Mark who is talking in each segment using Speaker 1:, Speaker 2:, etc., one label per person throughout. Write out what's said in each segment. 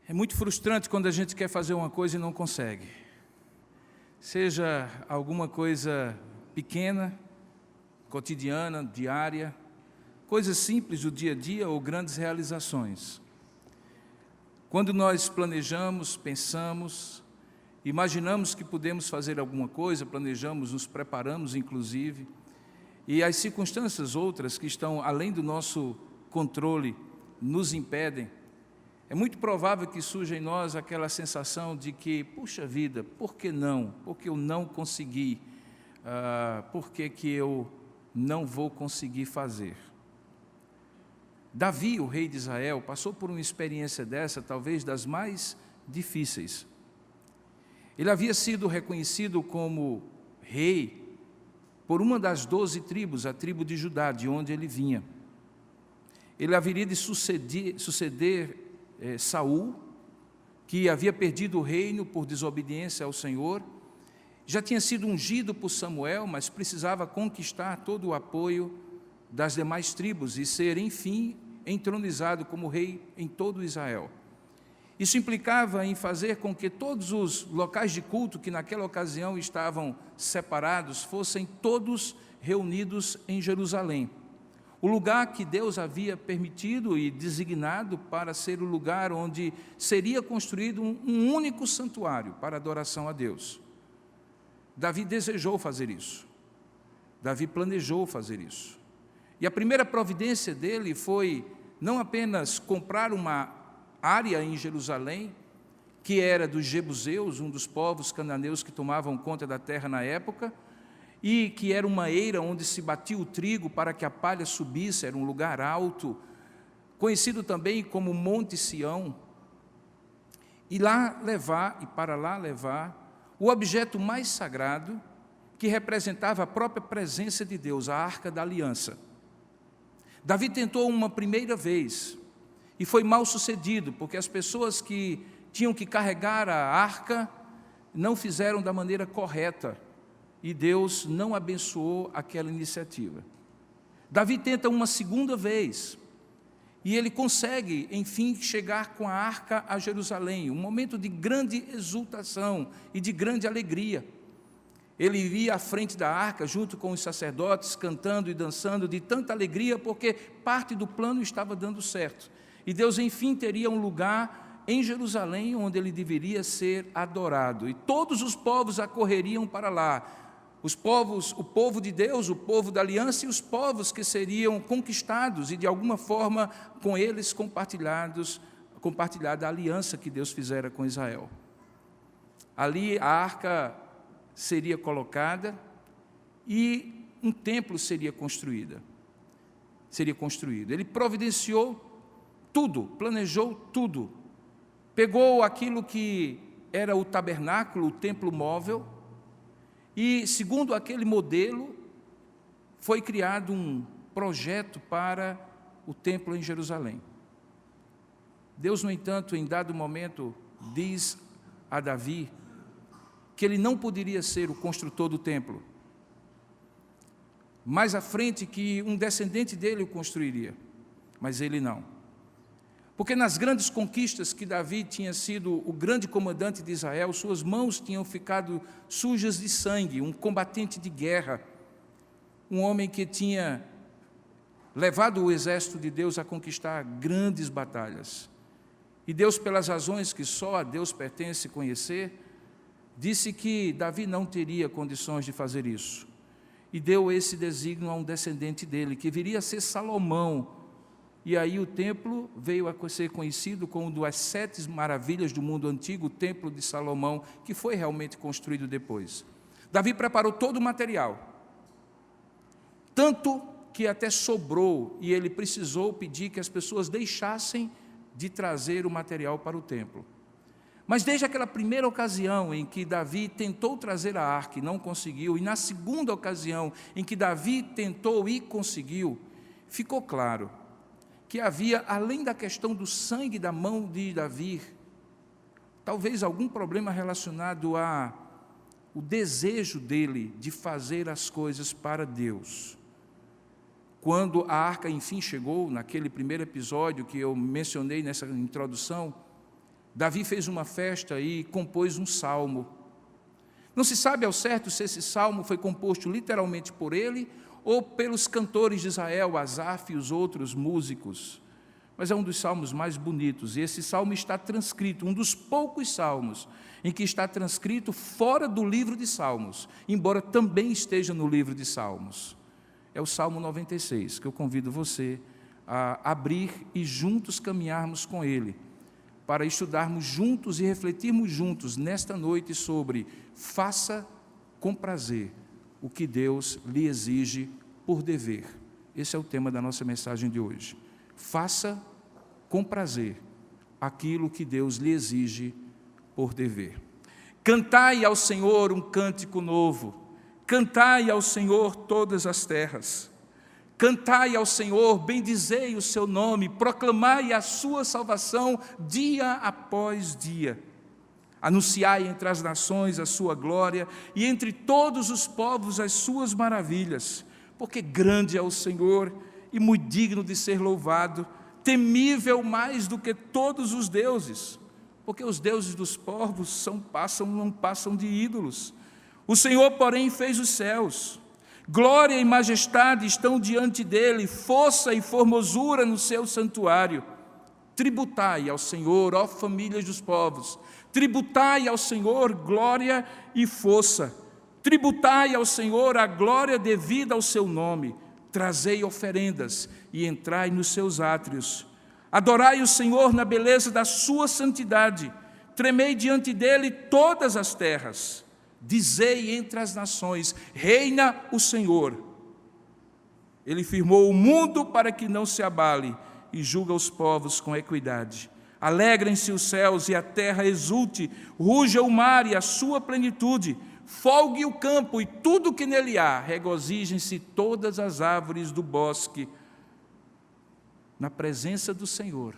Speaker 1: É muito frustrante quando a gente quer fazer uma coisa e não consegue. Seja alguma coisa pequena, cotidiana, diária, coisas simples do dia a dia ou grandes realizações. Quando nós planejamos, pensamos, imaginamos que podemos fazer alguma coisa, planejamos, nos preparamos inclusive, e as circunstâncias outras que estão além do nosso controle nos impedem, é muito provável que surja em nós aquela sensação de que, puxa vida, por que não? Por que eu não consegui? Por que eu não vou conseguir fazer? Davi, o rei de Israel, passou por uma experiência dessa, talvez das mais difíceis. Ele havia sido reconhecido como rei por uma das 12 tribos, a tribo de Judá, de onde ele vinha. Ele haveria de suceder Saul, que havia perdido o reino por desobediência ao Senhor. Já tinha sido ungido por Samuel, mas precisava conquistar todo o apoio das demais tribos e ser, enfim, entronizado como rei em todo Israel. Isso implicava em fazer com que todos os locais de culto que naquela ocasião estavam separados fossem todos reunidos em Jerusalém. O lugar que Deus havia permitido e designado para ser o lugar onde seria construído um único santuário para adoração a Deus. Davi desejou fazer isso. Davi planejou fazer isso. E a primeira providência dele foi não apenas comprar uma área em Jerusalém, que era dos jebuseus, um dos povos cananeus que tomavam conta da terra na época, e que era uma eira onde se batia o trigo para que a palha subisse, era um lugar alto, conhecido também como Monte Sião, e para lá levar o objeto mais sagrado, que representava a própria presença de Deus, a Arca da Aliança. Davi tentou uma primeira vez, e foi mal sucedido, porque as pessoas que tinham que carregar a arca não fizeram da maneira correta, e Deus não abençoou aquela iniciativa. Davi tenta uma segunda vez, e ele consegue, enfim, chegar com a arca a Jerusalém, um momento de grande exultação e de grande alegria. Ele iria à frente da arca, junto com os sacerdotes, cantando e dançando de tanta alegria, porque parte do plano estava dando certo. E Deus, enfim, teria um lugar em Jerusalém, onde ele deveria ser adorado. E todos os povos acorreriam para lá. O povo de Deus, o povo da aliança e os povos que seriam conquistados e de alguma forma com eles compartilhada a aliança que Deus fizera com Israel. Ali a arca seria colocada e um templo seria construído. Ele providenciou tudo, planejou tudo. Pegou aquilo que era o tabernáculo, o templo móvel, e, segundo aquele modelo, foi criado um projeto para o templo em Jerusalém. Deus, no entanto, em dado momento, diz a Davi que ele não poderia ser o construtor do templo. Mais à frente, que um descendente dele o construiria, mas ele não. Porque nas grandes conquistas que Davi tinha sido o grande comandante de Israel, suas mãos tinham ficado sujas de sangue, um combatente de guerra, um homem que tinha levado o exército de Deus a conquistar grandes batalhas. E Deus, pelas razões que só a Deus pertence conhecer, disse que Davi não teria condições de fazer isso. E deu esse desígnio a um descendente dele, que viria a ser Salomão. E aí o templo veio a ser conhecido como uma das 7 maravilhas do mundo antigo, o templo de Salomão, que foi realmente construído depois. Davi preparou todo o material, tanto que até sobrou, e ele precisou pedir que as pessoas deixassem de trazer o material para o templo. Mas desde aquela primeira ocasião em que Davi tentou trazer a arca e não conseguiu, e na segunda ocasião em que Davi tentou e conseguiu, ficou claro que havia, além da questão do sangue da mão de Davi, talvez algum problema relacionado ao desejo dele de fazer as coisas para Deus. Quando a arca enfim chegou, naquele primeiro episódio que eu mencionei nessa introdução, Davi fez uma festa e compôs um salmo. Não se sabe ao certo se esse salmo foi composto literalmente por ele ou pelos cantores de Israel, Asaf e os outros músicos. Mas é um dos salmos mais bonitos, e esse salmo está transcrito, um dos poucos salmos em que está transcrito fora do livro de Salmos, embora também esteja no livro de Salmos. É o Salmo 96, que eu convido você a abrir e juntos caminharmos com ele, para estudarmos juntos e refletirmos juntos nesta noite sobre faça com prazer o que Deus lhe exige por dever. Esse é o tema da nossa mensagem de hoje. Faça com prazer aquilo que Deus lhe exige por dever. Cantai ao Senhor um cântico novo, cantai ao Senhor todas as terras. Cantai ao Senhor, bendizei o seu nome, proclamai a sua salvação dia após dia. Anunciai entre as nações a sua glória e entre todos os povos as suas maravilhas, porque grande é o Senhor e muito digno de ser louvado, temível mais do que todos os deuses, porque os deuses dos povos não passam de ídolos. O Senhor, porém, fez os céus. Glória e majestade estão diante dele, força e formosura no seu santuário. Tributai ao Senhor, ó famílias dos povos, tributai ao Senhor glória e força, tributai ao Senhor a glória devida ao seu nome, trazei oferendas e entrai nos seus átrios. Adorai o Senhor na beleza da sua santidade, tremei diante dele todas as terras. Dizei entre as nações, reina o Senhor. Ele firmou o mundo para que não se abale e julga os povos com equidade. Alegrem-se os céus e a terra exulte, ruja o mar e a sua plenitude, folgue o campo e tudo que nele há, regozijem-se todas as árvores do bosque, na presença do Senhor,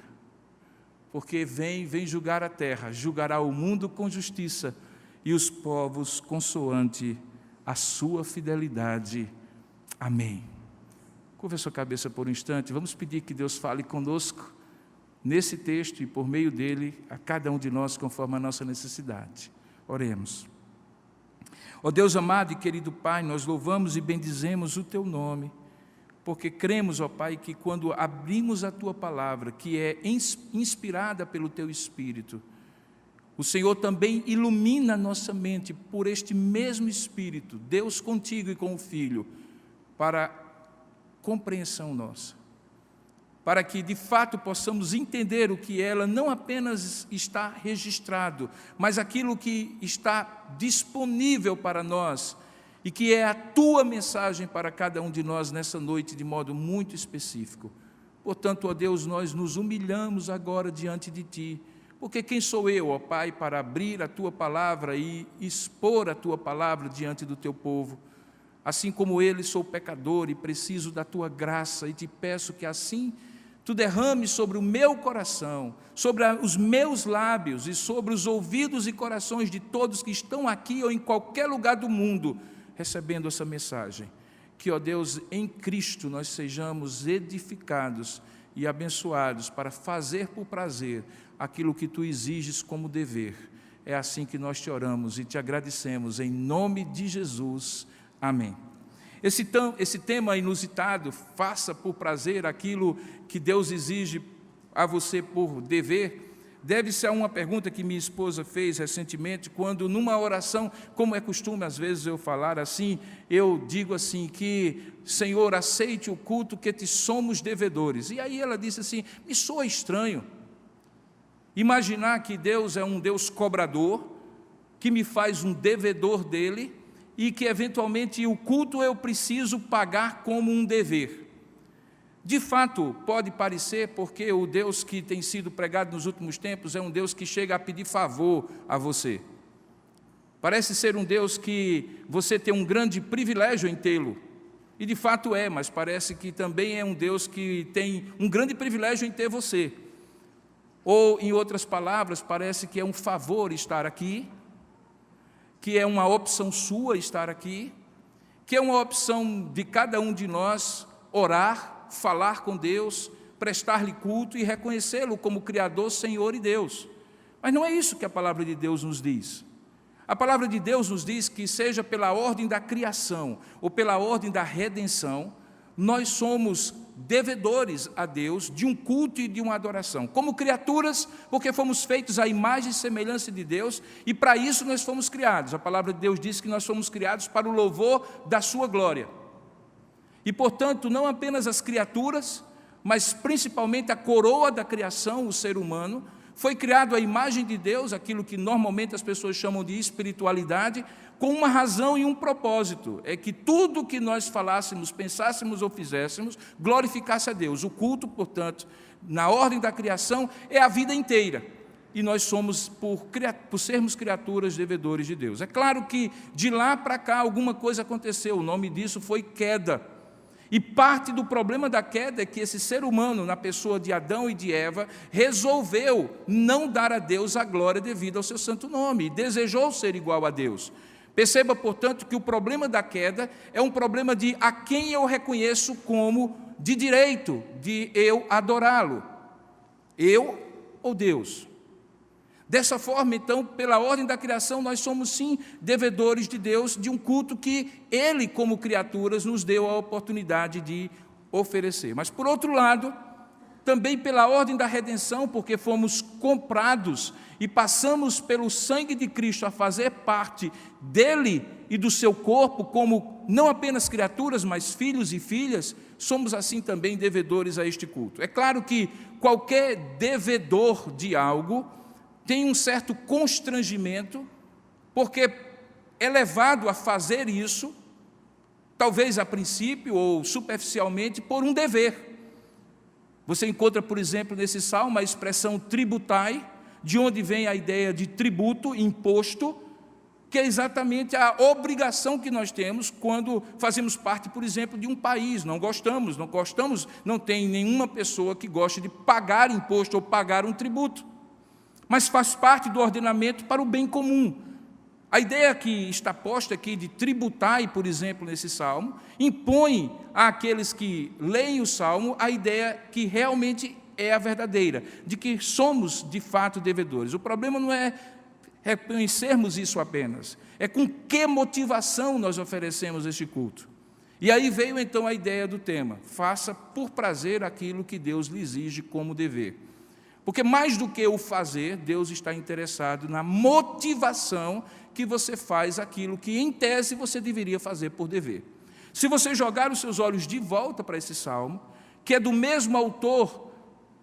Speaker 1: porque vem julgar a terra, julgará o mundo com justiça, e os povos consoante a sua fidelidade. Amém. Curva a sua cabeça por um instante, vamos pedir que Deus fale conosco nesse texto e por meio dele a cada um de nós conforme a nossa necessidade. Oremos. Ó Deus amado e querido Pai, nós louvamos e bendizemos o Teu nome, porque cremos, ó Pai, que quando abrimos a Tua palavra, que é inspirada pelo Teu Espírito, o Senhor também ilumina nossa mente por este mesmo Espírito, Deus contigo e com o Filho, para compreensão nossa, para que de fato possamos entender o que ela não apenas está registrado, mas aquilo que está disponível para nós e que é a Tua mensagem para cada um de nós nessa noite de modo muito específico. Portanto, ó Deus, nós nos humilhamos agora diante de Ti, porque quem sou eu, ó Pai, para abrir a Tua palavra e expor a Tua palavra diante do Teu povo? Assim como ele, sou pecador e preciso da Tua graça, e te peço que assim Tu derrames sobre o meu coração, sobre os meus lábios e sobre os ouvidos e corações de todos que estão aqui ou em qualquer lugar do mundo, recebendo essa mensagem. Que, ó Deus, em Cristo nós sejamos edificados e abençoados para fazer por prazer aquilo que Tu exiges como dever. É assim que nós te oramos e te agradecemos, em nome de Jesus. Amém. Esse tema inusitado, faça por prazer aquilo que Deus exige a você por dever, deve-se a uma pergunta que minha esposa fez recentemente, quando numa oração, como é costume às vezes eu falar assim, eu digo assim que, Senhor, aceite o culto que te somos devedores. E aí ela disse assim, me soa estranho imaginar que Deus é um Deus cobrador, que me faz um devedor dele, e que eventualmente o culto eu preciso pagar como um dever. De fato, pode parecer, porque o Deus que tem sido pregado nos últimos tempos é um Deus que chega a pedir favor a você. Parece ser um Deus que você tem um grande privilégio em tê-lo. E de fato é, mas parece que também é um Deus que tem um grande privilégio em ter você. Ou, em outras palavras, parece que é um favor estar aqui, que é uma opção sua estar aqui, que é uma opção de cada um de nós orar, falar com Deus, prestar-lhe culto e reconhecê-lo como Criador, Senhor e Deus. Mas não é isso que a palavra de Deus nos diz. A palavra de Deus nos diz que, seja pela ordem da criação ou pela ordem da redenção, nós somos devedores a Deus de um culto e de uma adoração. Como criaturas, porque fomos feitos à imagem e semelhança de Deus, e para isso nós fomos criados. A palavra de Deus diz que nós fomos criados para o louvor da sua glória. E, portanto, não apenas as criaturas, mas principalmente a coroa da criação, o ser humano, foi criado à imagem de Deus, aquilo que normalmente as pessoas chamam de espiritualidade, com uma razão e um propósito, é que tudo que nós falássemos, pensássemos ou fizéssemos, glorificasse a Deus. O culto, portanto, na ordem da criação, é a vida inteira. E nós somos, por sermos criaturas, devedores de Deus. É claro que de lá para cá alguma coisa aconteceu, o nome disso foi queda. E parte do problema da queda é que esse ser humano, na pessoa de Adão e de Eva, resolveu não dar a Deus a glória devida ao seu santo nome, e desejou ser igual a Deus. Perceba, portanto, que o problema da queda é um problema de a quem eu reconheço como de direito de eu adorá-lo, eu ou Deus. Dessa forma, então, pela ordem da criação, nós somos sim devedores de Deus, de um culto que Ele, como criaturas, nos deu a oportunidade de oferecer. Mas, por outro lado, também pela ordem da redenção, porque fomos comprados e passamos pelo sangue de Cristo a fazer parte dele e do seu corpo, como não apenas criaturas, mas filhos e filhas, somos assim também devedores a este culto. É claro que qualquer devedor de algo tem um certo constrangimento, porque é levado a fazer isso, talvez a princípio ou superficialmente, por um dever. Você encontra, por exemplo, nesse salmo a expressão tributai, de onde vem a ideia de tributo, imposto, que é exatamente a obrigação que nós temos quando fazemos parte, por exemplo, de um país. Não gostamos, não tem nenhuma pessoa que goste de pagar imposto ou pagar um tributo, mas faz parte do ordenamento para o bem comum. A ideia que está posta aqui de tributai, por exemplo, nesse salmo, impõe àqueles que leem o salmo a ideia que realmente é a verdadeira, de que somos de fato devedores. O problema não é reconhecermos isso apenas, é com que motivação nós oferecemos este culto. E aí veio então a ideia do tema: faça por prazer aquilo que Deus lhe exige como dever. Porque mais do que o fazer, Deus está interessado na motivação que você faz aquilo que, em tese, você deveria fazer por dever. Se você jogar os seus olhos de volta para esse salmo, que é do mesmo autor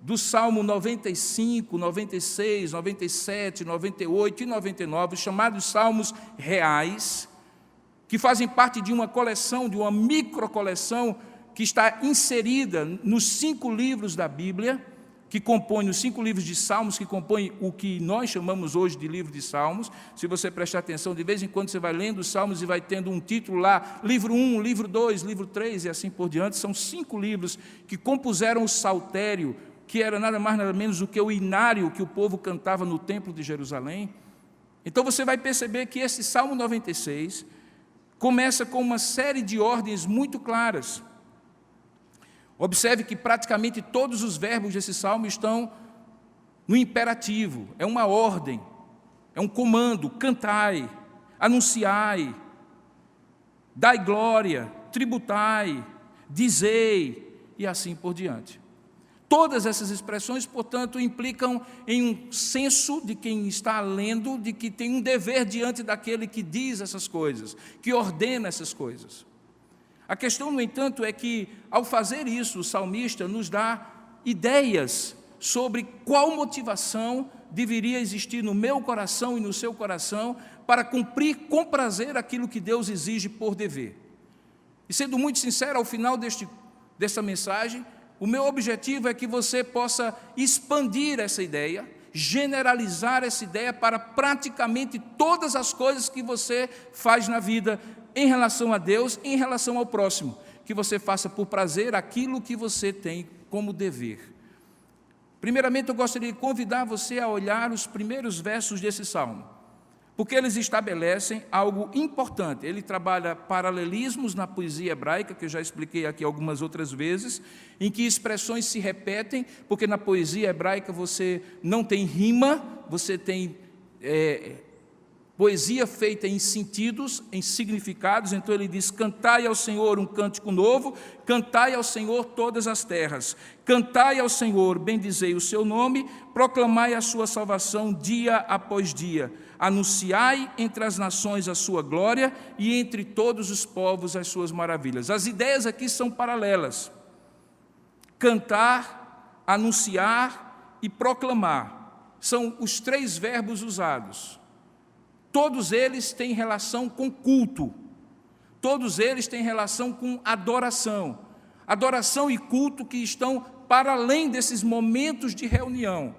Speaker 1: do Salmo 95, 96, 97, 98 e 99, chamados Salmos Reais, que fazem parte de uma coleção, de uma microcoleção que está inserida nos 5 livros da Bíblia, que compõe os 5 livros de Salmos, que compõem o que nós chamamos hoje de livro de Salmos. Se você prestar atenção, de vez em quando você vai lendo os Salmos e vai tendo um título lá, livro 1, livro 2, livro 3 e assim por diante. São 5 livros que compuseram o saltério, que era nada mais nada menos do que o inário que o povo cantava no templo de Jerusalém. Então você vai perceber que esse Salmo 96 começa com uma série de ordens muito claras. Observe que praticamente todos os verbos desse salmo estão no imperativo, é uma ordem, é um comando: cantai, anunciai, dai glória, tributai, dizei, e assim por diante. Todas essas expressões, portanto, implicam em um senso de quem está lendo, de que tem um dever diante daquele que diz essas coisas, que ordena essas coisas. A questão, no entanto, é que, ao fazer isso, o salmista nos dá ideias sobre qual motivação deveria existir no meu coração e no seu coração para cumprir com prazer aquilo que Deus exige por dever. E, sendo muito sincero, ao final desta mensagem, o meu objetivo é que você possa expandir essa ideia, generalizar essa ideia para praticamente todas as coisas que você faz na vida, em relação a Deus e em relação ao próximo, que você faça por prazer aquilo que você tem como dever. Primeiramente, eu gostaria de convidar você a olhar os primeiros versos desse salmo, porque eles estabelecem algo importante. Ele trabalha paralelismos na poesia hebraica, que eu já expliquei aqui algumas outras vezes, em que expressões se repetem, porque na poesia hebraica você não tem rima, você tem poesia feita em sentidos, em significados. Então ele diz: cantai ao Senhor um cântico novo, cantai ao Senhor todas as terras, cantai ao Senhor, bendizei o seu nome, proclamai a sua salvação dia após dia, anunciai entre as nações a sua glória e entre todos os povos as suas maravilhas. As ideias aqui são paralelas: cantar, anunciar e proclamar são os três verbos usados. Todos eles têm relação com culto, todos eles têm relação com adoração. Adoração e culto que estão para além desses momentos de reunião.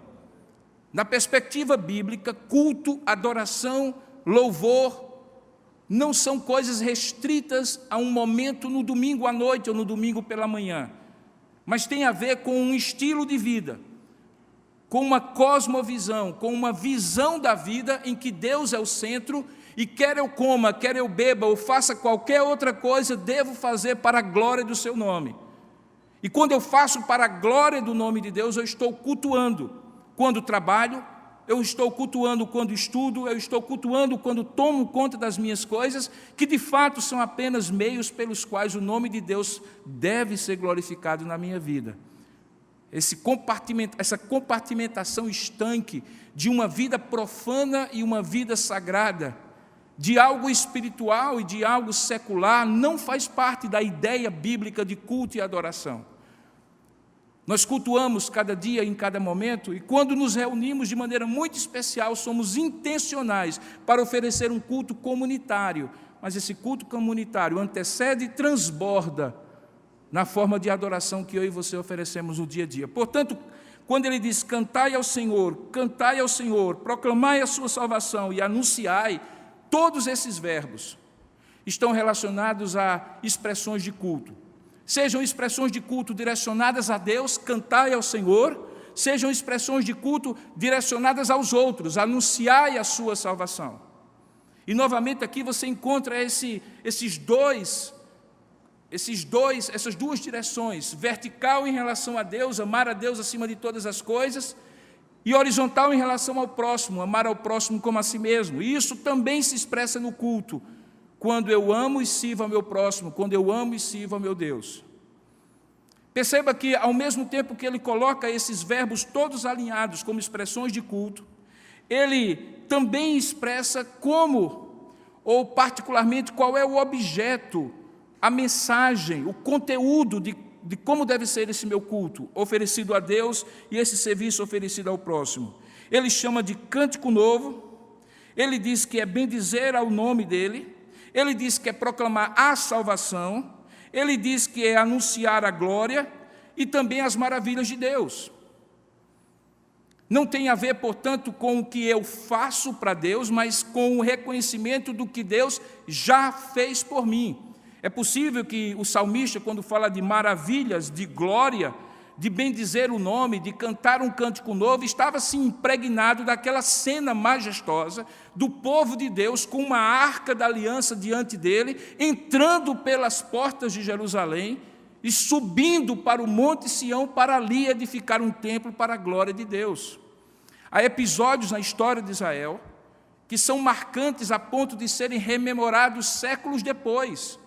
Speaker 1: Na perspectiva bíblica, culto, adoração, louvor, não são coisas restritas a um momento no domingo à noite ou no domingo pela manhã, mas tem a ver com um estilo de vida, com uma cosmovisão, com uma visão da vida em que Deus é o centro e quer eu coma, quer eu beba ou faça qualquer outra coisa, devo fazer para a glória do seu nome. E quando eu faço para a glória do nome de Deus, eu estou cultuando. Quando trabalho, eu estou cultuando. Quando estudo, eu estou cultuando. Quando tomo conta das minhas coisas, que de fato são apenas meios pelos quais o nome de Deus deve ser glorificado na minha vida. Essa compartimentação estanque de uma vida profana e uma vida sagrada, de algo espiritual e de algo secular, não faz parte da ideia bíblica de culto e adoração. Nós cultuamos cada dia, em cada momento, e quando nos reunimos de maneira muito especial, somos intencionais para oferecer um culto comunitário, mas esse culto comunitário antecede e transborda na forma de adoração que eu e você oferecemos no dia a dia. Portanto, quando ele diz: cantai ao Senhor, proclamai a sua salvação e anunciai, todos esses verbos estão relacionados a expressões de culto. Sejam expressões de culto direcionadas a Deus, cantai ao Senhor, sejam expressões de culto direcionadas aos outros, anunciai a sua salvação. E novamente aqui você encontra essas duas direções: vertical em relação a Deus, amar a Deus acima de todas as coisas, e horizontal em relação ao próximo, amar ao próximo como a si mesmo. E isso também se expressa no culto, quando eu amo e sirvo ao meu próximo, quando eu amo e sirvo ao meu Deus. Perceba que, ao mesmo tempo que ele coloca esses verbos todos alinhados como expressões de culto, ele também expressa como, ou particularmente qual é o objeto, a mensagem, o conteúdo de como deve ser esse meu culto, oferecido a Deus, e esse serviço oferecido ao próximo. Ele chama de cântico novo, ele diz que é bendizer ao nome dele, ele diz que é proclamar a salvação, ele diz que é anunciar a glória e também as maravilhas de Deus. Não tem a ver, portanto, com o que eu faço para Deus, mas com o reconhecimento do que Deus já fez por mim. É possível que o salmista, quando fala de maravilhas, de glória, de bendizer o nome, de cantar um cântico novo, estava assim impregnado daquela cena majestosa do povo de Deus com uma arca da aliança diante dele, entrando pelas portas de Jerusalém e subindo para o Monte Sião para ali edificar um templo para a glória de Deus. Há episódios na história de Israel que são marcantes a ponto de serem rememorados séculos depois.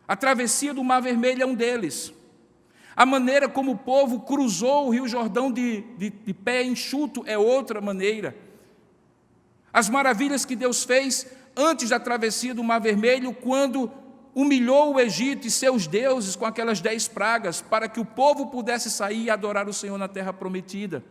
Speaker 1: A travessia do Mar Vermelho é um deles. A maneira como o povo cruzou o Rio Jordão de pé enxuto é outra maneira. As maravilhas que Deus fez antes da travessia do Mar Vermelho, quando humilhou o Egito e seus deuses com aquelas 10 pragas, para que o povo pudesse sair e adorar o Senhor na terra prometida.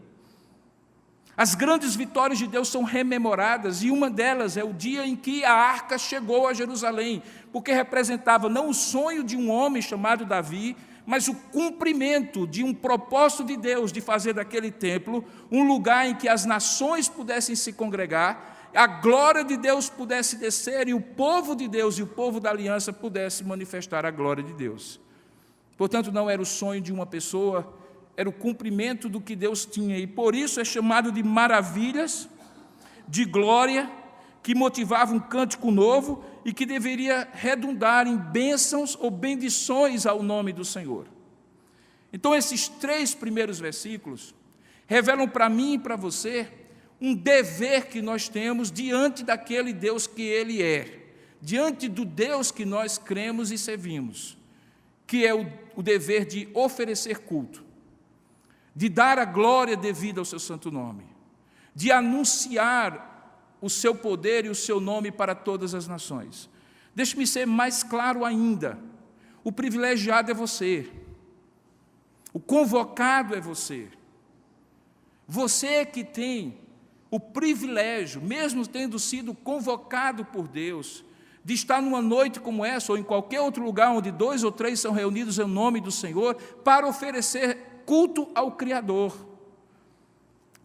Speaker 1: As grandes vitórias de Deus são rememoradas, e uma delas é o dia em que a arca chegou a Jerusalém, porque representava não o sonho de um homem chamado Davi, mas o cumprimento de um propósito de Deus de fazer daquele templo um lugar em que as nações pudessem se congregar, a glória de Deus pudesse descer e o povo de Deus e o povo da aliança pudesse manifestar a glória de Deus. Portanto, não era o sonho de uma pessoa, era o cumprimento do que Deus tinha, e por isso é chamado de maravilhas, de glória, que motivava um cântico novo e que deveria redundar em bênçãos ou bendições ao nome do Senhor. Então, esses 3 primeiros versículos revelam para mim e para você um dever que nós temos diante daquele Deus que Ele é, diante do Deus que nós cremos e servimos, que é o dever de oferecer culto, de dar a glória devida ao seu santo nome, de anunciar o seu poder e o seu nome para todas as nações. Deixe-me ser mais claro ainda, o privilegiado é você, o convocado é você, você que tem o privilégio, mesmo tendo sido convocado por Deus, de estar numa noite como essa, ou em qualquer outro lugar onde 2 ou 3 são reunidos em nome do Senhor, para oferecer culto ao Criador.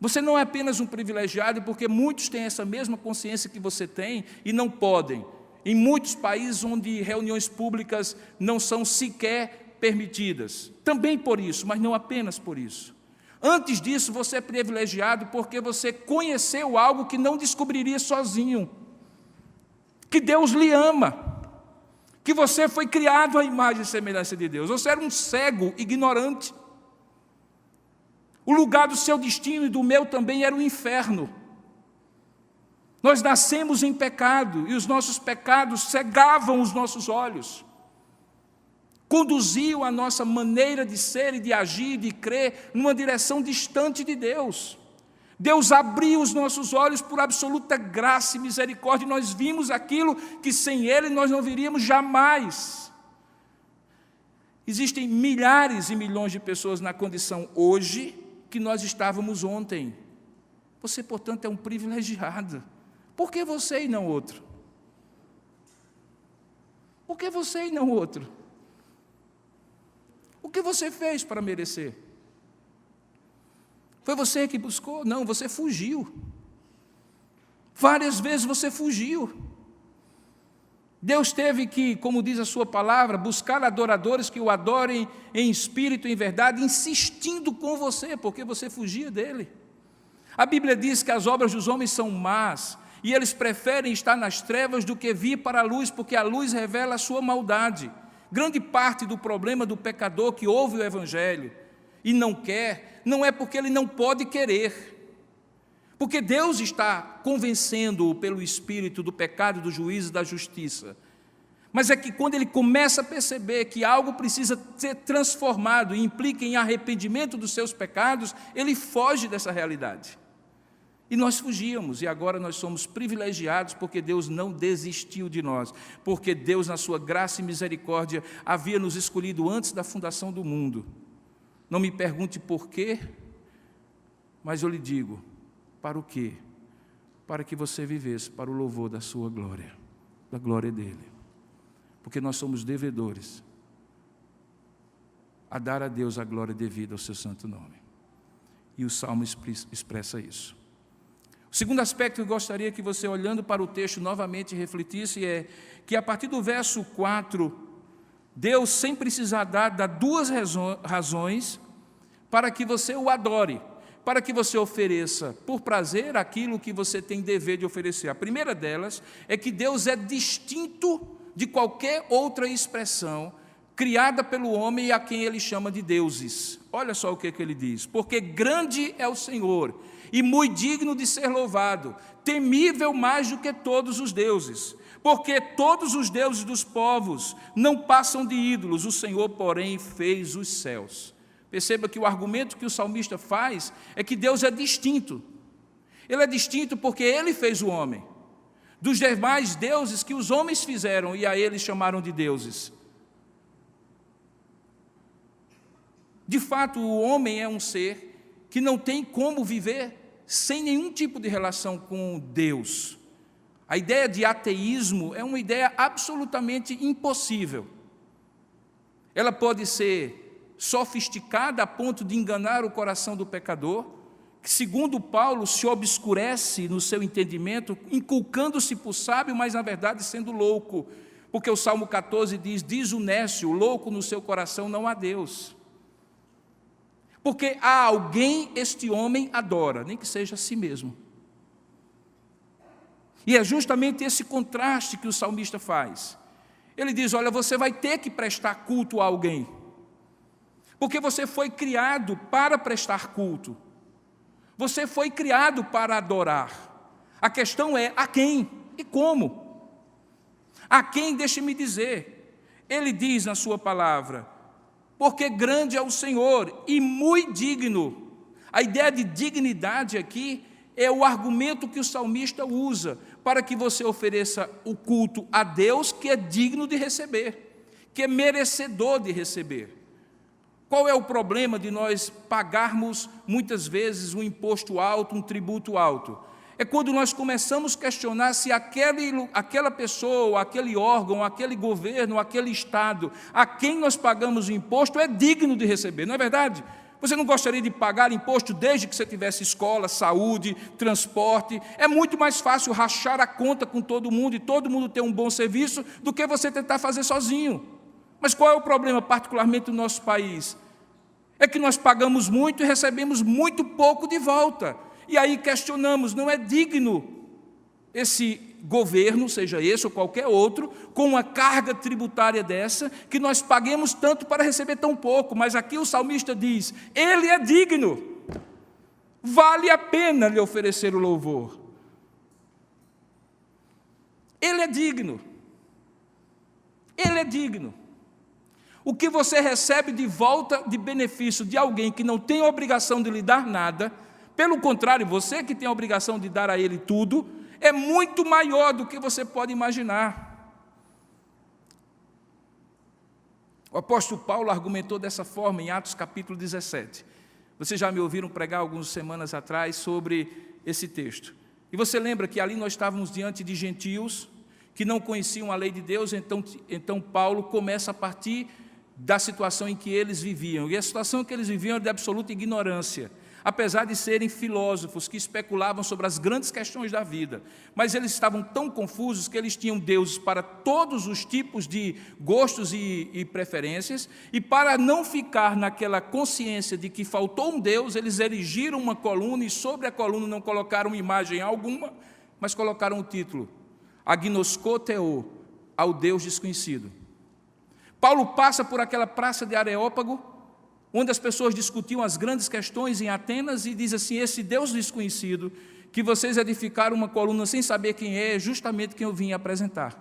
Speaker 1: Você não é apenas um privilegiado, porque muitos têm essa mesma consciência que você tem e não podem. Em muitos países onde reuniões públicas não são sequer permitidas. Também por isso, mas não apenas por isso. Antes disso, você é privilegiado porque você conheceu algo que não descobriria sozinho. Que Deus lhe ama. Que você foi criado à imagem e semelhança de Deus. Você era um cego, ignorante. O lugar do seu destino e do meu também era o inferno. Nós nascemos em pecado e os nossos pecados cegavam os nossos olhos. Conduziam a nossa maneira de ser e de agir, de crer, numa direção distante de Deus. Deus abriu os nossos olhos por absoluta graça e misericórdia, e nós vimos aquilo que sem Ele nós não viríamos jamais. Existem milhares e milhões de pessoas na condição hoje que nós estávamos ontem. Você, portanto, é um privilegiado. Por que você e não outro? Por que você e não outro? O que você fez para merecer? Foi você que buscou? Não, você fugiu. Várias vezes você fugiu. Deus teve que, como diz a sua palavra, buscar adoradores que o adorem em espírito e em verdade, insistindo com você, porque você fugia dele. A Bíblia diz que as obras dos homens são más, e eles preferem estar nas trevas do que vir para a luz, porque a luz revela a sua maldade. Grande parte do problema do pecador que ouve o Evangelho e não quer, não é porque ele não pode querer. Porque Deus está convencendo-o pelo Espírito do pecado, do juízo e da justiça. Mas é que quando ele começa a perceber que algo precisa ser transformado e implica em arrependimento dos seus pecados, ele foge dessa realidade. E nós fugíamos, e agora nós somos privilegiados porque Deus não desistiu de nós, porque Deus, na sua graça e misericórdia, havia nos escolhido antes da fundação do mundo. Não me pergunte por quê, mas eu lhe digo, para o quê? Para que você vivesse para o louvor da sua glória, da glória dele. Porque nós somos devedores a dar a Deus a glória devida ao seu santo nome. E o Salmo expressa isso. O segundo aspecto que eu gostaria que você, olhando para o texto, novamente refletisse é que a partir do verso 4, Deus, sem precisar dá 2 razões para que você o adore, para que você ofereça por prazer aquilo que você tem dever de oferecer. A primeira delas é que Deus é distinto de qualquer outra expressão criada pelo homem e a quem ele chama de deuses. Olha só o que ele diz: porque grande é o Senhor e muito digno de ser louvado, temível mais do que todos os deuses, porque todos os deuses dos povos não passam de ídolos, o Senhor, porém, fez os céus. Perceba que o argumento que o salmista faz é que Deus é distinto. Ele é distinto porque ele fez o homem, dos demais deuses que os homens fizeram e a eles chamaram de deuses. De fato, o homem é um ser que não tem como viver sem nenhum tipo de relação com Deus. A ideia de ateísmo é uma ideia absolutamente impossível. Ela pode ser sofisticada a ponto de enganar o coração do pecador, que, segundo Paulo, se obscurece no seu entendimento, inculcando-se por sábio, mas na verdade sendo louco, porque o Salmo 14 diz o nécio, louco no seu coração, não há Deus. Porque há alguém este homem adora, nem que seja a si mesmo. E é justamente esse contraste que o salmista faz. Ele diz, olha, você vai ter que prestar culto a alguém, porque você foi criado para prestar culto. Você foi criado para adorar. A questão é a quem e como. A quem, deixe-me dizer, ele diz na sua palavra, porque grande é o Senhor e muito digno. A ideia de dignidade aqui é o argumento que o salmista usa para que você ofereça o culto a Deus que é digno de receber, que é merecedor de receber. Qual é o problema de nós pagarmos, muitas vezes, um imposto alto, um tributo alto? É quando nós começamos a questionar se aquela pessoa, aquele órgão, aquele governo, aquele Estado, a quem nós pagamos o imposto, é digno de receber, não é verdade? Você não gostaria de pagar imposto desde que você tivesse escola, saúde, transporte? É muito mais fácil rachar a conta com todo mundo e todo mundo ter um bom serviço do que você tentar fazer sozinho. Mas qual é o problema, particularmente no nosso país? É que nós pagamos muito e recebemos muito pouco de volta. E aí questionamos, não é digno esse governo, seja esse ou qualquer outro, com uma carga tributária dessa, que nós paguemos tanto para receber tão pouco. Mas aqui o salmista diz, ele é digno, vale a pena lhe oferecer o louvor. Ele é digno. Ele é digno. O que você recebe de volta de benefício de alguém que não tem a obrigação de lhe dar nada, pelo contrário, você que tem a obrigação de dar a ele tudo, é muito maior do que você pode imaginar. O apóstolo Paulo argumentou dessa forma em Atos capítulo 17. Vocês já me ouviram pregar algumas semanas atrás sobre esse texto. E você lembra que ali nós estávamos diante de gentios que não conheciam a lei de Deus, então Paulo começa a partir da situação em que eles viviam. E a situação que eles viviam era de absoluta ignorância, apesar de serem filósofos que especulavam sobre as grandes questões da vida. Mas eles estavam tão confusos que eles tinham deuses para todos os tipos de gostos e preferências, e para não ficar naquela consciência de que faltou um Deus, eles erigiram uma coluna, e sobre a coluna não colocaram imagem alguma, mas colocaram o título, Agnosko Theo, ao Deus desconhecido. Paulo passa por aquela praça de Areópago, onde as pessoas discutiam as grandes questões em Atenas, e diz assim, esse Deus desconhecido, que vocês edificaram uma coluna sem saber quem é justamente quem eu vim apresentar.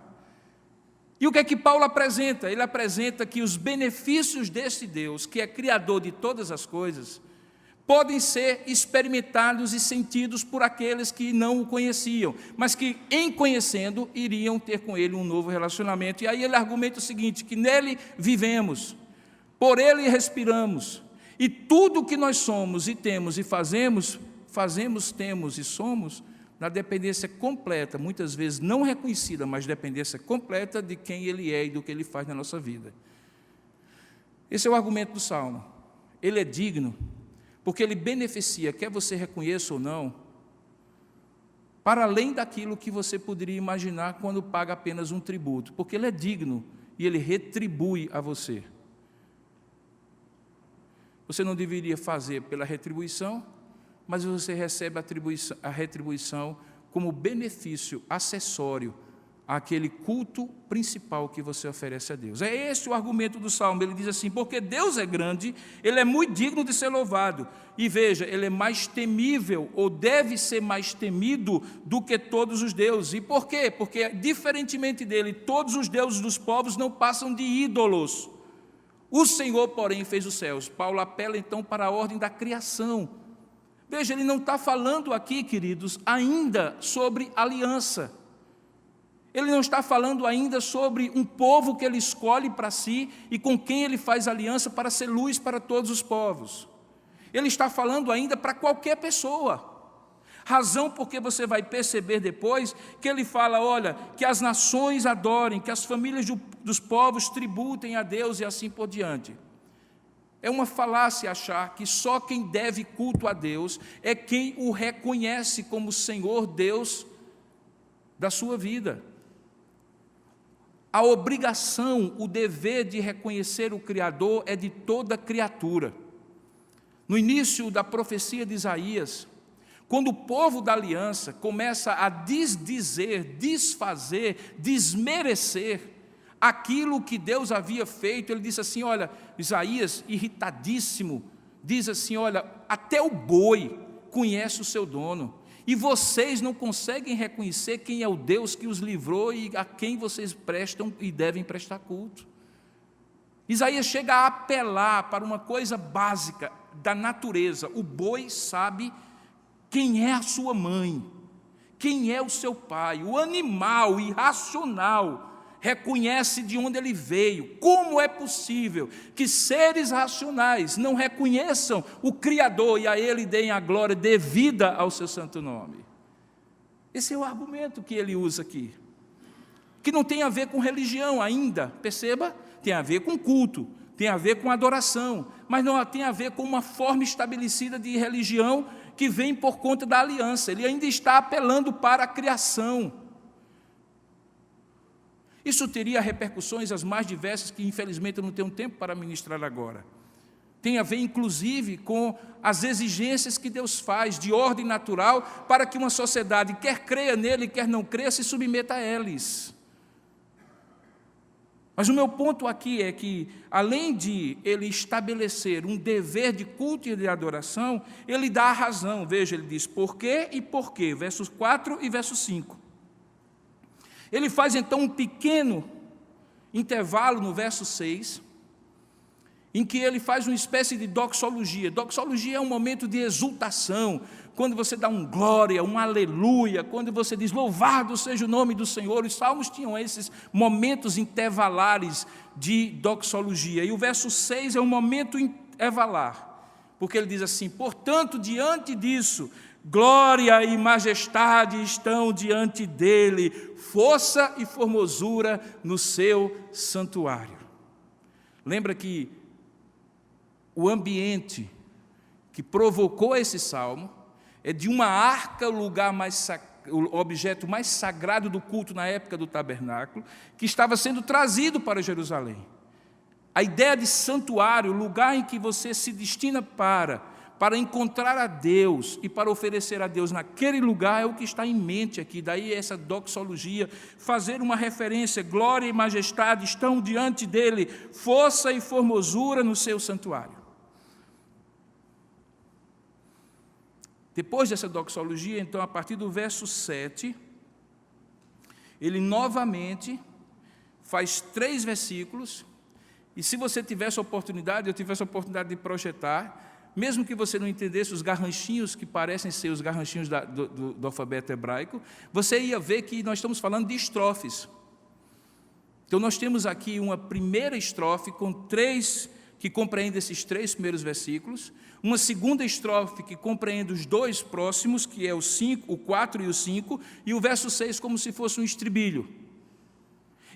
Speaker 1: E o que é que Paulo apresenta? Ele apresenta que os benefícios desse Deus, que é criador de todas as coisas, podem ser experimentados e sentidos por aqueles que não o conheciam, mas que, em conhecendo, iriam ter com ele um novo relacionamento. E aí ele argumenta o seguinte, que nele vivemos, por ele respiramos, e tudo que nós somos e temos e fazemos, temos e somos, na dependência completa, muitas vezes não reconhecida, mas dependência completa de quem ele é e do que ele faz na nossa vida. Esse é o argumento do Salmo. Ele é digno, porque ele beneficia, quer você reconheça ou não, para além daquilo que você poderia imaginar quando paga apenas um tributo, porque ele é digno e ele retribui a você. Você não deveria fazer pela retribuição, mas você recebe a retribuição como benefício acessório àquele culto principal que você oferece a Deus. É esse o argumento do Salmo. Ele diz assim, porque Deus é grande, ele é muito digno de ser louvado. E veja, ele é mais temível, ou deve ser mais temido do que todos os deuses. E por quê? Porque, diferentemente dele, todos os deuses dos povos não passam de ídolos. O Senhor, porém, fez os céus. Paulo apela, então, para a ordem da criação. Veja, ele não está falando aqui, queridos, ainda sobre aliança. Ele não está falando ainda sobre um povo que ele escolhe para si e com quem ele faz aliança para ser luz para todos os povos. Ele está falando ainda para qualquer pessoa. Razão porque você vai perceber depois que ele fala, olha, que as nações adorem, que as famílias dos povos tributem a Deus e assim por diante. É uma falácia achar que só quem deve culto a Deus é quem o reconhece como Senhor Deus da sua vida. A obrigação, o dever de reconhecer o Criador é de toda criatura. No início da profecia de Isaías, quando o povo da aliança começa a desdizer, desfazer, desmerecer aquilo que Deus havia feito, ele disse assim, olha, Isaías, irritadíssimo, diz assim, olha, até o boi conhece o seu dono. E vocês não conseguem reconhecer quem é o Deus que os livrou e a quem vocês prestam e devem prestar culto. Isaías chega a apelar para uma coisa básica da natureza. O boi sabe quem é a sua mãe, quem é o seu pai. O animal irracional reconhece de onde ele veio. Como é possível que seres racionais não reconheçam o Criador e a ele deem a glória devida ao seu santo nome? Esse é o argumento que ele usa aqui, que não tem a ver com religião ainda, perceba, tem a ver com culto, tem a ver com adoração, mas não tem a ver com uma forma estabelecida de religião que vem por conta da aliança. Ele ainda está apelando para a criação. Isso teria repercussões as mais diversas, que infelizmente eu não tenho tempo para ministrar agora. Tem a ver, inclusive, com as exigências que Deus faz de ordem natural para que uma sociedade, quer creia nele, quer não creia, se submeta a eles. Mas o meu ponto aqui é que, além de ele estabelecer um dever de culto e de adoração, ele dá a razão. Veja, ele diz por quê e por quê, versos 4 e verso 5. Ele faz então um pequeno intervalo no verso 6, em que ele faz uma espécie de doxologia. Doxologia é um momento de exultação, quando você dá um glória, um aleluia, quando você diz louvado seja o nome do Senhor. Os salmos tinham esses momentos intervalares de doxologia, e o verso 6 é um momento intervalar, porque ele diz assim: portanto, diante disso, glória e majestade estão diante dele, força e formosura no seu santuário. Lembra que o ambiente que provocou esse salmo é de uma arca, o objeto mais sagrado do culto na época do tabernáculo, que estava sendo trazido para Jerusalém. A ideia de santuário, lugar em que você se destina para encontrar a Deus e para oferecer a Deus naquele lugar, é o que está em mente aqui. Daí essa doxologia, fazer uma referência: glória e majestade estão diante dele, força e formosura no seu santuário. Depois dessa doxologia, então, a partir do verso 7, ele novamente faz 3 versículos, e se você tivesse a oportunidade, eu tivesse a oportunidade de projetar, mesmo que você não entendesse os garranchinhos que parecem ser os garranchinhos do alfabeto hebraico, você ia ver que nós estamos falando de estrofes. Então nós temos aqui uma primeira estrofe com 3 que compreende esses 3 primeiros versículos, uma segunda estrofe que compreende os 2 próximos, que é o 4 e o 5, e o verso 6 como se fosse um estribilho.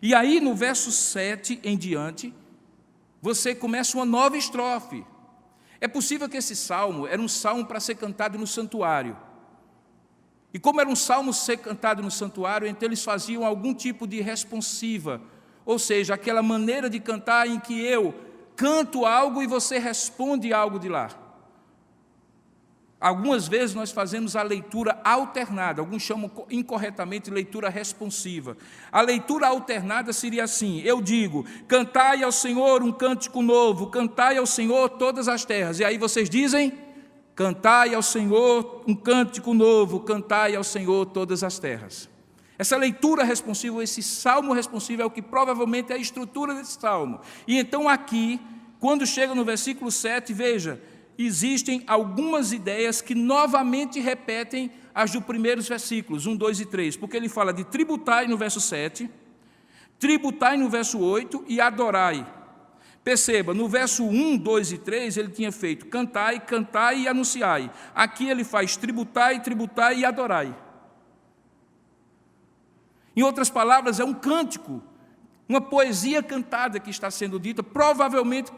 Speaker 1: E aí no verso 7 em diante, você começa uma nova estrofe. É possível que esse salmo era um salmo para ser cantado no santuário. E como era um salmo ser cantado no santuário, então eles faziam algum tipo de responsiva, ou seja, aquela maneira de cantar em que eu canto algo e você responde algo de lá. Algumas vezes nós fazemos a leitura alternada, alguns chamam incorretamente de leitura responsiva. A leitura alternada seria assim: eu digo, cantai ao Senhor um cântico novo, cantai ao Senhor todas as terras. E aí vocês dizem, cantai ao Senhor um cântico novo, cantai ao Senhor todas as terras. Essa leitura responsiva, esse salmo responsivo é o que provavelmente é a estrutura desse salmo. E então aqui, quando chega no versículo 7, veja, existem algumas ideias que novamente repetem as dos primeiros versículos, 1, 2 e 3, porque ele fala de tributai no verso 7, tributai no verso 8 e adorai. Perceba, no verso 1, 2 e 3, ele tinha feito cantai, cantai e anunciai. Aqui ele faz tributai, tributai e adorai. Em outras palavras, é um cântico, uma poesia cantada que está sendo dita, provavelmente